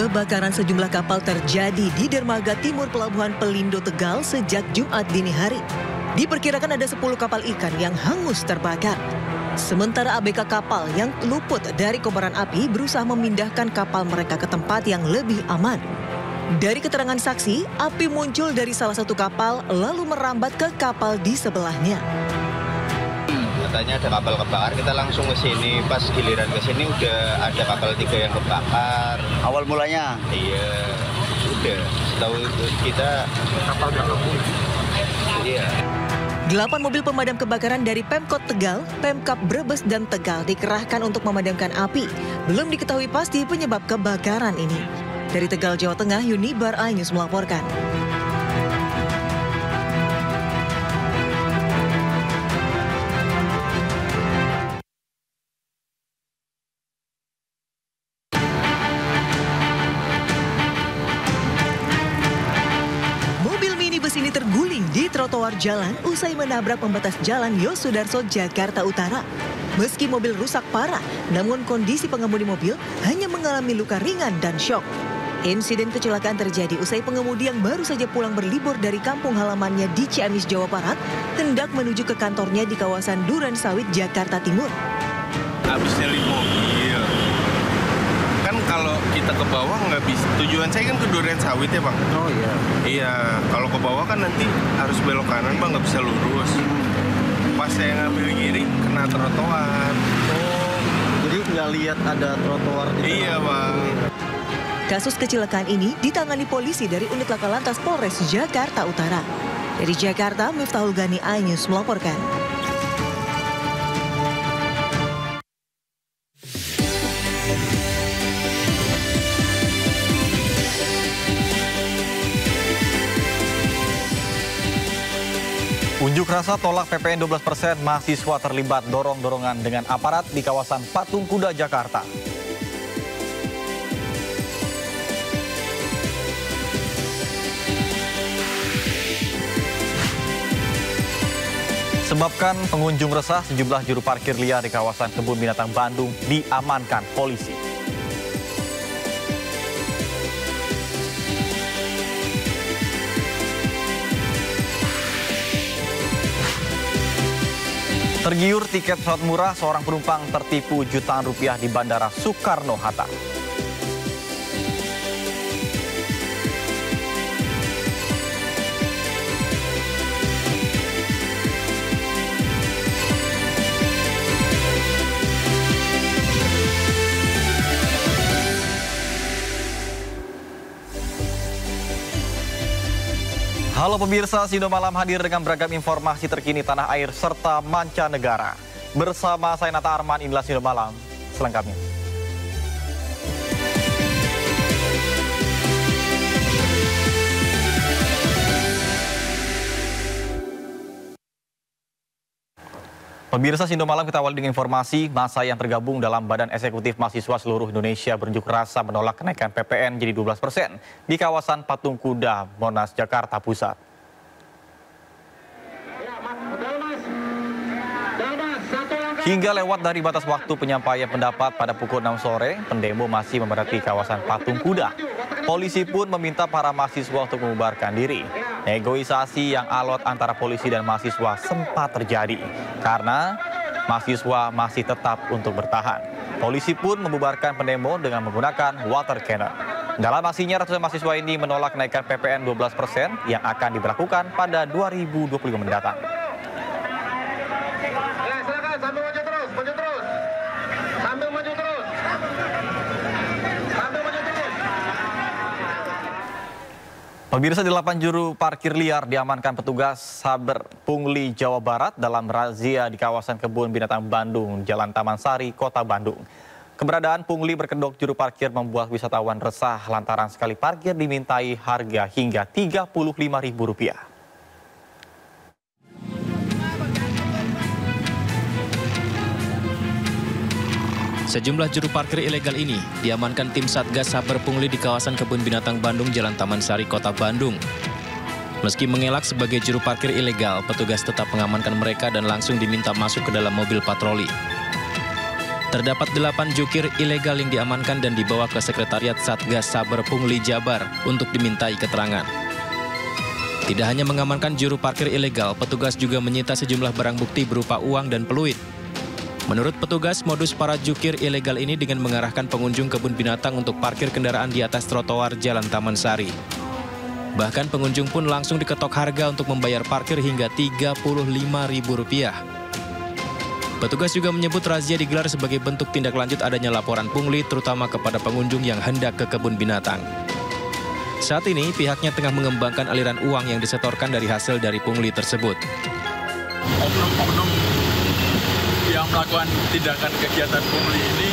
Kebakaran sejumlah kapal terjadi di dermaga timur Pelabuhan Pelindo Tegal sejak Jumat dini hari. Diperkirakan ada 10 kapal ikan yang hangus terbakar. Sementara ABK kapal yang luput dari kobaran api berusaha memindahkan kapal mereka ke tempat yang lebih aman. Dari keterangan saksi, api muncul dari salah satu kapal lalu merambat ke kapal di sebelahnya. Katanya ada kapal kebakar, kita langsung ke sini. Pas giliran ke sini udah ada kapal 3 yang kebakar. Awal mulanya? Iya, udah. Setahu kita kapal udah kabur. Iya. 8 mobil pemadam kebakaran dari Pemkot Tegal, Pemkap Brebes dan Tegal dikerahkan untuk memadamkan api. Belum diketahui pasti penyebab kebakaran ini. Dari Tegal, Jawa Tengah, Unibar iNews melaporkan. Bus ini terguling di trotoar jalan usai menabrak pembatas jalan Yosudarso, Jakarta Utara. Meski mobil rusak parah, namun kondisi pengemudi mobil hanya mengalami luka ringan dan syok. Insiden kecelakaan terjadi usai pengemudi yang baru saja pulang berlibur dari kampung halamannya di Ciamis, Jawa Barat, hendak menuju ke kantornya di kawasan Duren Sawit, Jakarta Timur. Habis nyelip mobil. Kan kalau kita ke bawah nggak bisa. Tujuan saya kan ke Duren Sawit ya Bang. Oh iya. Iya, kalau ke bawah kan nanti harus belok kanan Bang, nggak bisa lurus. Pas saya ngambil kiri kena trotoar. Oh, jadi nggak lihat ada trotoar di sana. Iya Bang. Kasus kecelakaan ini ditangani polisi dari unit laka lantas Polres Jakarta Utara. Dari Jakarta, Miftahul Gani iNews melaporkan. Unjuk rasa tolak PPN 12%, mahasiswa terlibat dorong-dorongan dengan aparat di kawasan Patung Kuda, Jakarta. Sebabkan pengunjung resah, sejumlah juru parkir liar di kawasan Kebun Binatang Bandung diamankan polisi. Tergiur tiket pesawat murah, seorang penumpang tertipu jutaan rupiah di Bandara Soekarno-Hatta. Halo pemirsa, Sindo Malam hadir dengan beragam informasi terkini tanah air serta mancanegara. Bersama saya Nata Arman, inilah Sindo Malam selengkapnya. Pemirsa Sindo Malam, kita awali dengan informasi massa yang tergabung dalam Badan Eksekutif Mahasiswa Seluruh Indonesia berunjuk rasa menolak kenaikan PPN jadi 12% di kawasan Patung Kuda, Monas, Jakarta Pusat. Hingga lewat dari batas waktu penyampaian pendapat pada pukul 6 sore, pendemo masih memadati kawasan Patung Kuda. Polisi pun meminta para mahasiswa untuk membubarkan diri. Negosiasi yang alot antara polisi dan mahasiswa sempat terjadi karena mahasiswa masih tetap untuk bertahan. Polisi pun membubarkan pendemo dengan menggunakan water cannon. Dalam aksinya, ratusan mahasiswa ini menolak kenaikan PPN 12% yang akan diberlakukan pada 2025 mendatang. Silakan sambil maju terus, sambil maju terus. Pemirsa, 8 juru parkir liar diamankan petugas Saber Pungli, Jawa Barat dalam razia di kawasan Kebun Binatang Bandung, Jalan Taman Sari, Kota Bandung. Keberadaan pungli berkedok juru parkir membuat wisatawan resah lantaran sekali parkir dimintai harga hingga Rp35.000. Sejumlah juru parkir ilegal ini diamankan tim Satgas Saber Pungli di kawasan Kebun Binatang Bandung, Jalan Taman Sari, Kota Bandung. Meski mengelak sebagai juru parkir ilegal, petugas tetap mengamankan mereka dan langsung diminta masuk ke dalam mobil patroli. Terdapat 8 jukir ilegal yang diamankan dan dibawa ke Sekretariat Satgas Saber Pungli Jabar untuk dimintai keterangan. Tidak hanya mengamankan juru parkir ilegal, petugas juga menyita sejumlah barang bukti berupa uang dan peluit. Menurut petugas, modus para jukir ilegal ini dengan mengarahkan pengunjung kebun binatang untuk parkir kendaraan di atas trotoar Jalan Taman Sari. Bahkan pengunjung pun langsung diketok harga untuk membayar parkir hingga Rp35.000. Petugas juga menyebut razia digelar sebagai bentuk tindak lanjut adanya laporan pungli terutama kepada pengunjung yang hendak ke kebun binatang. Saat ini pihaknya tengah mengembangkan aliran uang yang disetorkan dari hasil dari pungli tersebut. Oknum-oknum yang melakukan tindakan kegiatan pungli ini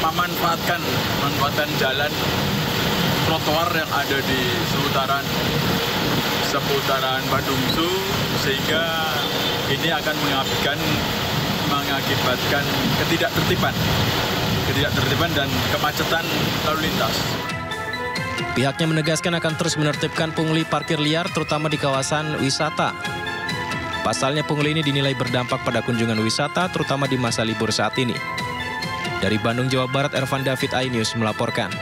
memanfaatkan jalan trotoar yang ada di seputaran Bandung Zoo, sehingga ini akan mengakibatkan ketidaktertiban dan kemacetan lalu lintas. Pihaknya menegaskan akan terus menertibkan pungli parkir liar terutama di kawasan wisata. Pasalnya pungli ini dinilai berdampak pada kunjungan wisata terutama di masa libur saat ini. Dari Bandung, Jawa Barat, Ervan David, iNews melaporkan.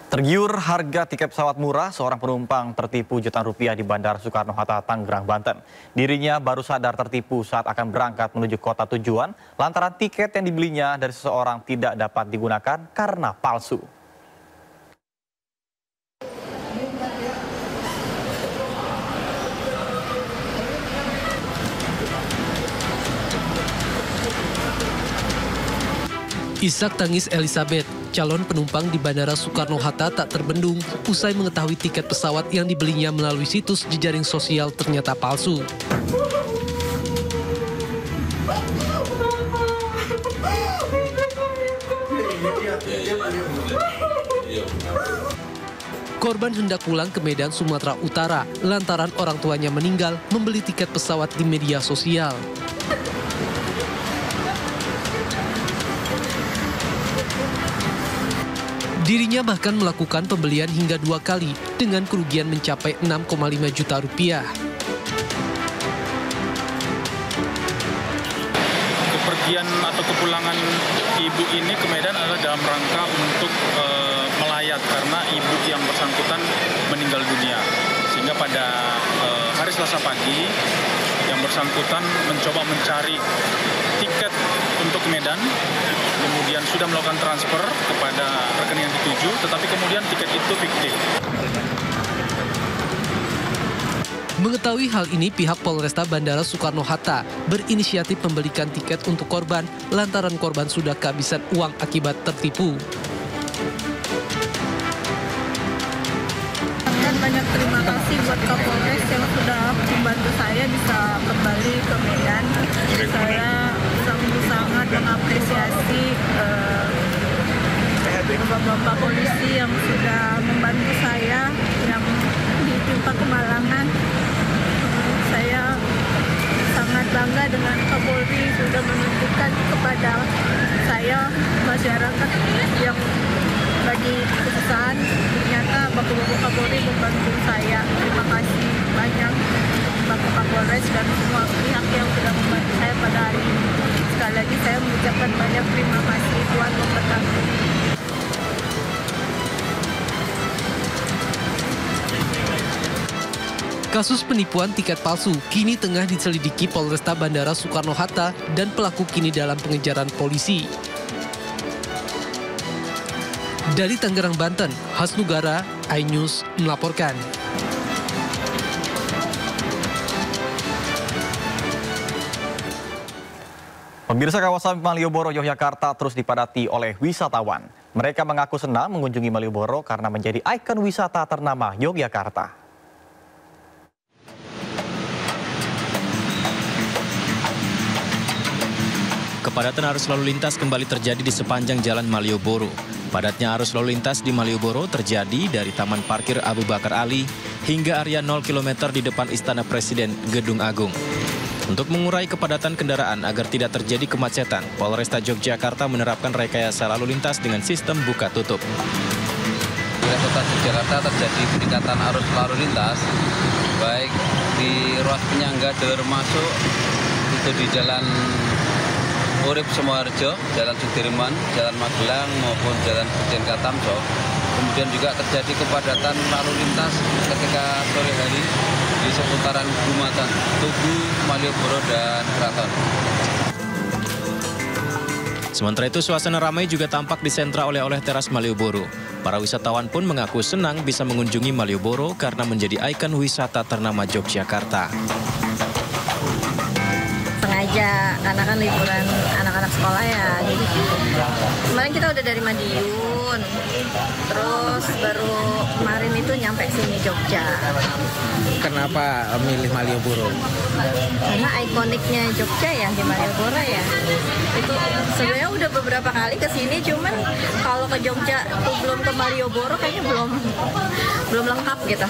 Tergiur harga tiket pesawat murah, seorang penumpang tertipu jutaan rupiah di Bandara Soekarno-Hatta, Tangerang, Banten. Dirinya baru sadar tertipu saat akan berangkat menuju kota tujuan, lantaran tiket yang dibelinya dari seseorang tidak dapat digunakan karena palsu. Isak tangis Elizabeth, calon penumpang di Bandara Soekarno-Hatta tak terbendung usai mengetahui tiket pesawat yang dibelinya melalui situs jejaring sosial ternyata palsu. Korban hendak pulang ke Medan, Sumatera Utara, lantaran orang tuanya meninggal membeli tiket pesawat di media sosial. Dirinya bahkan melakukan pembelian hingga 2 kali dengan kerugian mencapai 6,5 juta rupiah. Kepergian atau kepulangan ibu ini ke Medan adalah dalam rangka untuk melayat karena ibu yang bersangkutan meninggal dunia. Sehingga pada hari Selasa pagi yang bersangkutan mencoba mencari tiket untuk Medan, kemudian sudah melakukan transfer kepada rekening yang dituju, tetapi kemudian tiket itu fiktif. Mengetahui hal ini, pihak Polresta Bandara Soekarno-Hatta berinisiatif membelikan tiket untuk korban lantaran korban sudah kehabisan uang akibat tertipu. Dan banyak terima kasih buat Kapolres yang sudah membantu saya bisa kembali ke Medan. Saya sangat mengapresiasi bapak-bapak polisi yang sudah membantu saya yang ditimpa kemalangan. Saya sangat bangga dengan Kapolri sudah menunjukkan kepada saya masyarakat yang lagi kesusahan, ternyata bapak-bapak Kapolri membantu saya. Terima kasih banyak Bapak Kapolres dan semua pihak yang sudah membantu saya pada hari ini. Sekali lagi saya mengucapkan banyak terima kasih, Tuhan memberkati. Kasus penipuan tiket palsu kini tengah diselidiki Polresta Bandara Soekarno-Hatta dan pelaku kini dalam pengejaran polisi. Dari Tangerang, Banten, Hasnugara, iNews melaporkan. Pemirsa, kawasan Malioboro, Yogyakarta terus dipadati oleh wisatawan. Mereka mengaku senang mengunjungi Malioboro karena menjadi ikon wisata ternama Yogyakarta. Kepadatan arus lalu lintas kembali terjadi di sepanjang Jalan Malioboro. Padatnya arus lalu lintas di Malioboro terjadi dari Taman Parkir Abu Bakar Ali hingga area 0 km di depan Istana Presiden Gedung Agung. Untuk mengurai kepadatan kendaraan agar tidak terjadi kemacetan, Polresta Yogyakarta menerapkan rekayasa lalu lintas dengan sistem buka tutup. Di Kota Yogyakarta terjadi peningkatan arus lalu lintas, baik di ruas penyangga jalur masuk Itu di Jalan Urip Sumoharjo, Jalan Sudirman, Jalan Magelang maupun Jalan Brigjen Katamso. Kemudian juga terjadi kepadatan lalu lintas ketika sore hari di seputaran Gumatan, Tugu, Malioboro, dan Kraton. Sementara itu, suasana ramai juga tampak di sentra oleh-oleh teras Malioboro. Para wisatawan pun mengaku senang bisa mengunjungi Malioboro karena menjadi ikon wisata ternama Yogyakarta. Sengaja, karena kan liburan anak-anak sekolah ya. Jadi kemarin kita udah dari Madiun, terus baru kemarin itu nyampe sini Jogja. Kenapa milih Malioboro? Karena ikoniknya Jogja ya di Malioboro ya. Itu sebenarnya udah beberapa kali ke sini, cuman kalau ke Jogja tuh belum ke Malioboro kayaknya belum lengkap gitu.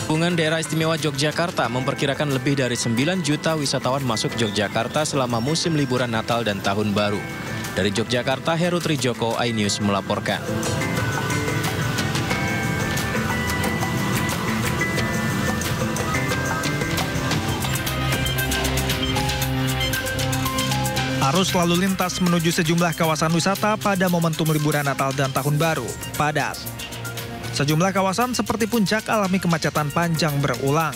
Hubungan Daerah Istimewa Yogyakarta memperkirakan lebih dari 9 juta wisatawan masuk Yogyakarta selama musim liburan Natal dan Tahun Baru. Dari Yogyakarta, Heru Trijoko, iNews melaporkan. Arus lalu lintas menuju sejumlah kawasan wisata pada momentum liburan Natal dan Tahun Baru padat. Sejumlah kawasan seperti Puncak alami kemacetan panjang berulang.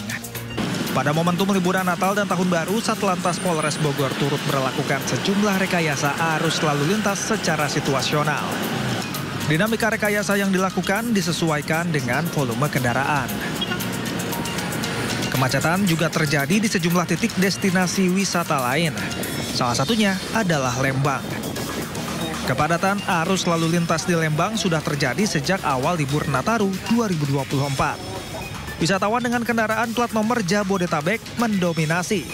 Pada momentum liburan Natal dan Tahun Baru, Satlantas Polres Bogor turut berlakukan sejumlah rekayasa arus lalu lintas secara situasional. Dinamika rekayasa yang dilakukan disesuaikan dengan volume kendaraan. Kemacetan juga terjadi di sejumlah titik destinasi wisata lain. Salah satunya adalah Lembang. Kepadatan arus lalu lintas di Lembang sudah terjadi sejak awal libur Nataru 2024. Wisatawan dengan kendaraan plat nomor Jabodetabek mendominasi.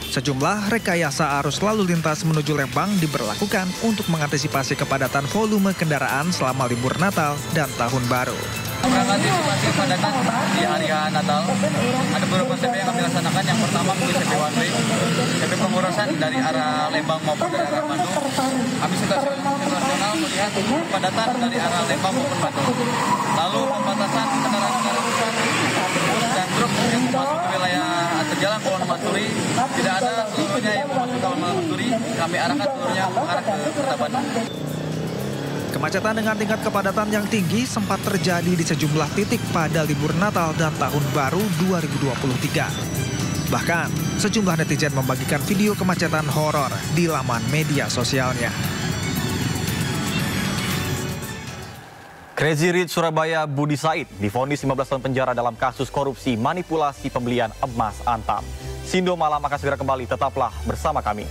Sejumlah rekayasa arus lalu lintas menuju Lembang diberlakukan untuk mengantisipasi kepadatan volume kendaraan selama libur Natal dan Tahun Baru. Mengantisipasi kepadatan di hari Natal, ada beberapa CP yang kami laksanakan. Yang pertama mungkin CP one way, CP pengurusan dari arah Lembang maupun dari arah Bandung. Kami situasional melihat kepadatan dari arah Lembang maupun Bandung. Lalu pembatasan kendaraan besar dan truk yang masuk ke wilayah atau jalan Pulau Maturi tidak ada seluruhnya yang masuk ke Maturi. Kami arahkan seluruhnya mengarah ke Kota Bandung. Kemacetan dengan tingkat kepadatan yang tinggi sempat terjadi di sejumlah titik pada libur Natal dan Tahun Baru 2023. Bahkan, sejumlah netizen membagikan video kemacetan horor di laman media sosialnya. Crazy Rich Surabaya Budi Said divonis 15 tahun penjara dalam kasus korupsi manipulasi pembelian emas Antam. Sindo Malam akan segera kembali, tetaplah bersama kami.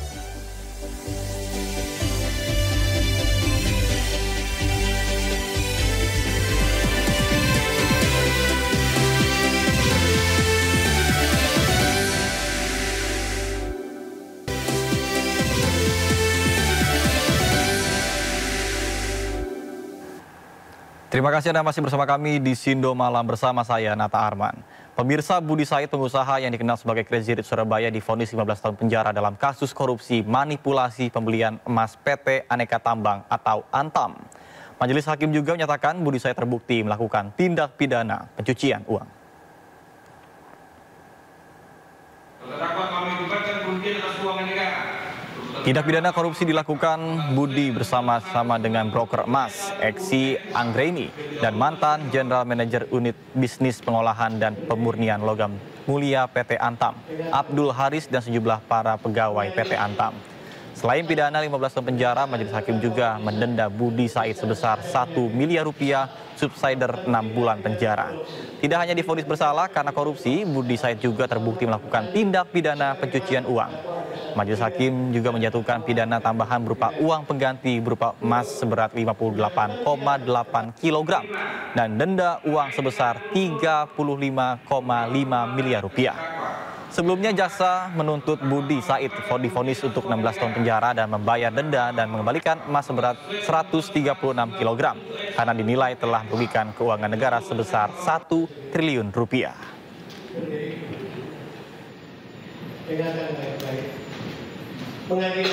Terima kasih Anda masih bersama kami di Sindo Malam bersama saya, Nata Arman. Pemirsa, Budi Said, pengusaha yang dikenal sebagai Crazy Rich Surabaya, divonis 15 tahun penjara dalam kasus korupsi manipulasi pembelian emas PT Aneka Tambang atau Antam. Majelis Hakim juga menyatakan Budi Said terbukti melakukan tindak pidana pencucian uang. Tindak pidana korupsi dilakukan Budi bersama-sama dengan broker emas, Eksi Anggreni, dan mantan General Manager Unit Bisnis Pengolahan dan Pemurnian Logam Mulia PT Antam, Abdul Haris, dan sejumlah para pegawai PT Antam. Selain pidana 15 tahun penjara, Majelis Hakim juga mendenda Budi Said sebesar 1 miliar rupiah, subsidiar 6 bulan penjara. Tidak hanya divonis bersalah karena korupsi, Budi Said juga terbukti melakukan tindak pidana pencucian uang. Majelis Hakim juga menjatuhkan pidana tambahan berupa uang pengganti berupa emas seberat 58,8 kg dan denda uang sebesar 35,5 miliar rupiah. Sebelumnya jaksa menuntut Budi Said divonis untuk 16 tahun penjara dan membayar denda dan mengembalikan emas seberat 136 kg karena dinilai telah merugikan keuangan negara sebesar 1 triliun rupiah. Mengadili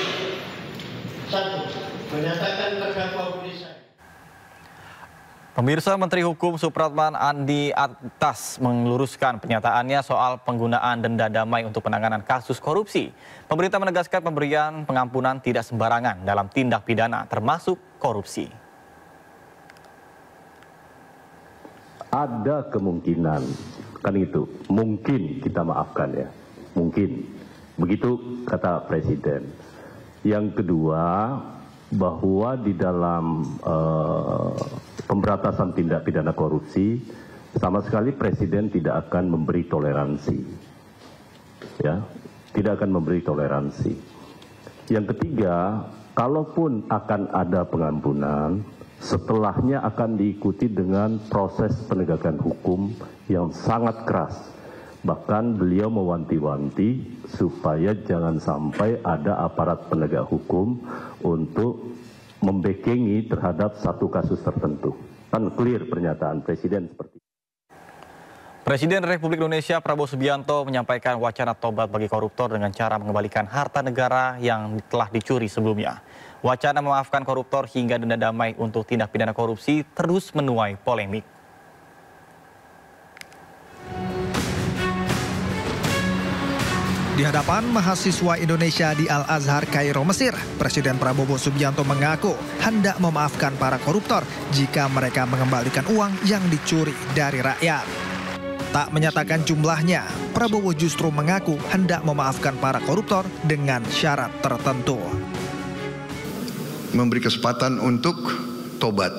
1. Menyatakan terdakwa Budi Said. Pemirsa, Menteri Hukum Supratman Andi Aktas meluruskan pernyataannya soal penggunaan denda damai untuk penanganan kasus korupsi. Pemerintah menegaskan pemberian pengampunan tidak sembarangan dalam tindak pidana termasuk korupsi. Ada kemungkinan, kan itu, mungkin kita maafkan ya, mungkin. Begitu kata Presiden. Yang kedua, bahwa di dalam pemberantasan tindak pidana korupsi sama sekali Presiden tidak akan memberi toleransi, ya, tidak akan memberi toleransi. Yang ketiga, kalaupun akan ada pengampunan, setelahnya akan diikuti dengan proses penegakan hukum yang sangat keras. Bahkan beliau mewanti-wanti supaya jangan sampai ada aparat penegak hukum untuk membekengi terhadap satu kasus tertentu. Kan clear pernyataan Presiden seperti itu. Presiden Republik Indonesia Prabowo Subianto menyampaikan wacana tobat bagi koruptor dengan cara mengembalikan harta negara yang telah dicuri sebelumnya. Wacana memaafkan koruptor hingga denda damai untuk tindak pidana korupsi terus menuai polemik. Di hadapan mahasiswa Indonesia di Al-Azhar, Kairo, Mesir, Presiden Prabowo Subianto mengaku hendak memaafkan para koruptor jika mereka mengembalikan uang yang dicuri dari rakyat. Tak menyatakan jumlahnya, Prabowo justru mengaku hendak memaafkan para koruptor dengan syarat tertentu. Memberi kesempatan untuk tobat.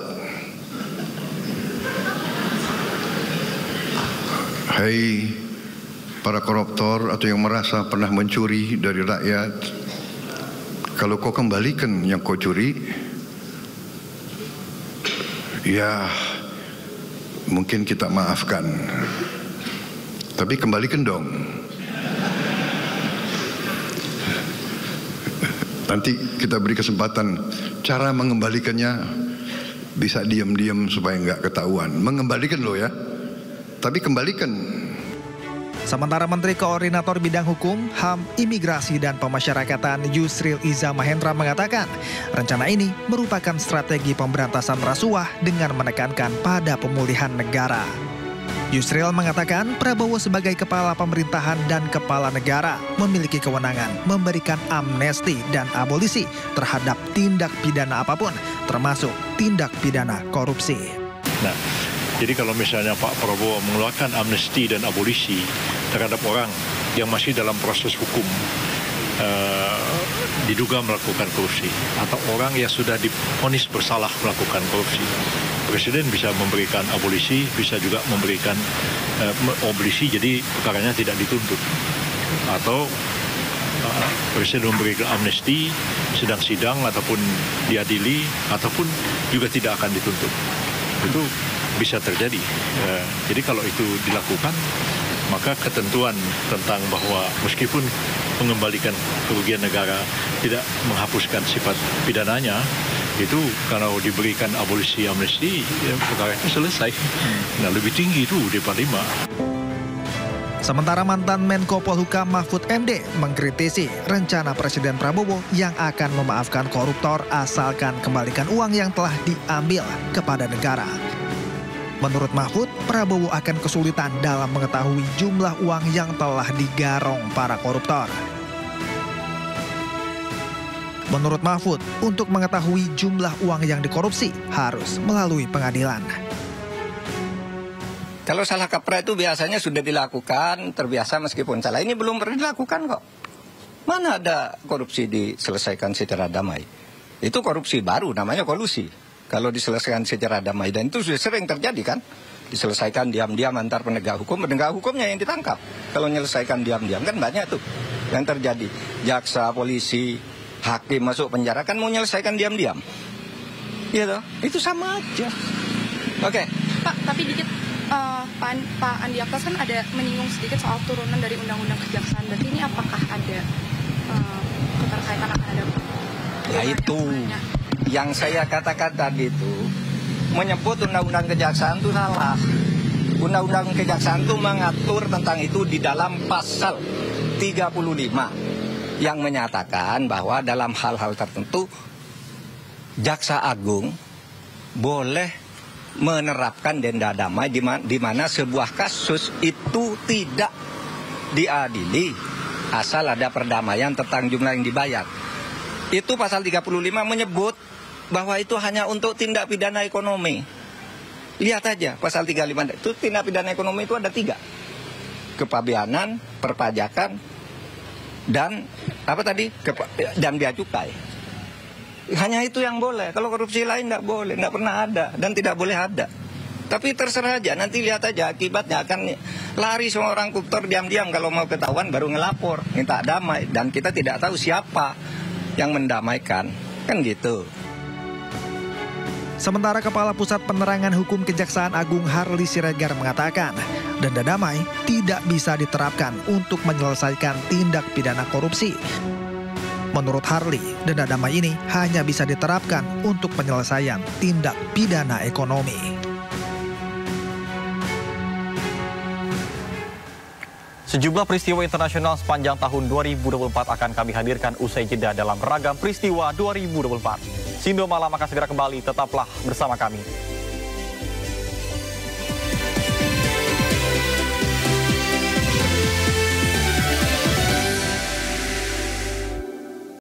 Hai para koruptor atau yang merasa pernah mencuri dari rakyat, kalau kau kembalikan yang kau curi, ya mungkin kita maafkan. Tapi kembalikan dong. Nanti kita beri kesempatan. Cara mengembalikannya bisa diam-diam supaya nggak ketahuan. Mengembalikan loh ya. Tapi kembalikan. Sementara Menteri Koordinator Bidang Hukum, HAM, Imigrasi, dan Pemasyarakatan Yusril Iza Mahendra mengatakan rencana ini merupakan strategi pemberantasan rasuah dengan menekankan pada pemulihan negara. Yusril mengatakan Prabowo sebagai kepala pemerintahan dan kepala negara memiliki kewenangan memberikan amnesti dan abolisi terhadap tindak pidana apapun, termasuk tindak pidana korupsi. Nah, jadi kalau misalnya Pak Prabowo mengeluarkan amnesti dan abolisi terhadap orang yang masih dalam proses hukum diduga melakukan korupsi atau orang yang sudah divonis bersalah melakukan korupsi, Presiden bisa memberikan abolisi, bisa juga memberikan abolisi jadi perkaranya tidak dituntut, atau Presiden memberikan amnesti sedang sidang ataupun diadili ataupun juga tidak akan dituntut. Itu bisa terjadi. Jadi kalau itu dilakukan, maka ketentuan tentang bahwa meskipun mengembalikan kerugian negara tidak menghapuskan sifat pidananya, itu kalau diberikan abolisi amnesti, ya perkara itu selesai. Nah, lebih tinggi itu di Panglima. Sementara mantan Menko Polhukam Mahfud MD mengkritisi rencana Presiden Prabowo yang akan memaafkan koruptor asalkan kembalikan uang yang telah diambil kepada negara. Menurut Mahfud, Prabowo akan kesulitan dalam mengetahui jumlah uang yang telah digarong para koruptor. Menurut Mahfud, untuk mengetahui jumlah uang yang dikorupsi harus melalui pengadilan. Kalau salah kaprah itu biasanya sudah dilakukan, terbiasa meskipun salah. Ini belum pernah dilakukan kok. Mana ada korupsi diselesaikan secara damai? Itu korupsi baru, namanya kolusi. Kalau diselesaikan secara damai, dan itu sudah sering terjadi kan? Diselesaikan diam-diam antar penegak hukumnya yang ditangkap. Kalau menyelesaikan diam-diam kan banyak tuh yang terjadi. Jaksa, polisi, hakim masuk penjara kan mau menyelesaikan diam-diam. Gitu, itu sama aja. Oke. Pak, tapi dikit Pak Andi Aktas kan ada menyinggung sedikit soal turunan dari Undang-Undang Kejaksaan. Berarti ini apakah ada keterkaitan akan ada? Ya itu. Yang saya katakan tadi itu menyebut Undang-Undang Kejaksaan itu salah. Undang-Undang Kejaksaan itu mengatur tentang itu di dalam pasal 35 yang menyatakan bahwa dalam hal-hal tertentu Jaksa Agung boleh menerapkan denda damai di mana sebuah kasus itu tidak diadili asal ada perdamaian tentang jumlah yang dibayar. Itu pasal 35 menyebut bahwa itu hanya untuk tindak pidana ekonomi. Lihat aja pasal 35 itu tindak pidana ekonomi itu ada 3. Kepabeanan, perpajakan, dan apa tadi? Dan bea cukai. Hanya itu yang boleh. Kalau korupsi lain tidak boleh, tidak pernah ada dan tidak boleh ada. Tapi terserah aja, nanti lihat aja akibatnya akan lari semua orang koruptor diam-diam kalau mau ketahuan baru ngelapor, minta damai dan kita tidak tahu siapa yang mendamaikan, kan gitu. Sementara Kepala Pusat Penerangan Hukum Kejaksaan Agung Harli Siregar mengatakan, denda damai tidak bisa diterapkan untuk menyelesaikan tindak pidana korupsi. Menurut Harli, denda damai ini hanya bisa diterapkan untuk penyelesaian tindak pidana ekonomi. Sejumlah peristiwa internasional sepanjang tahun 2024 akan kami hadirkan usai jeda dalam Beragam Peristiwa 2024. Sindo Malam akan segera kembali, tetaplah bersama kami.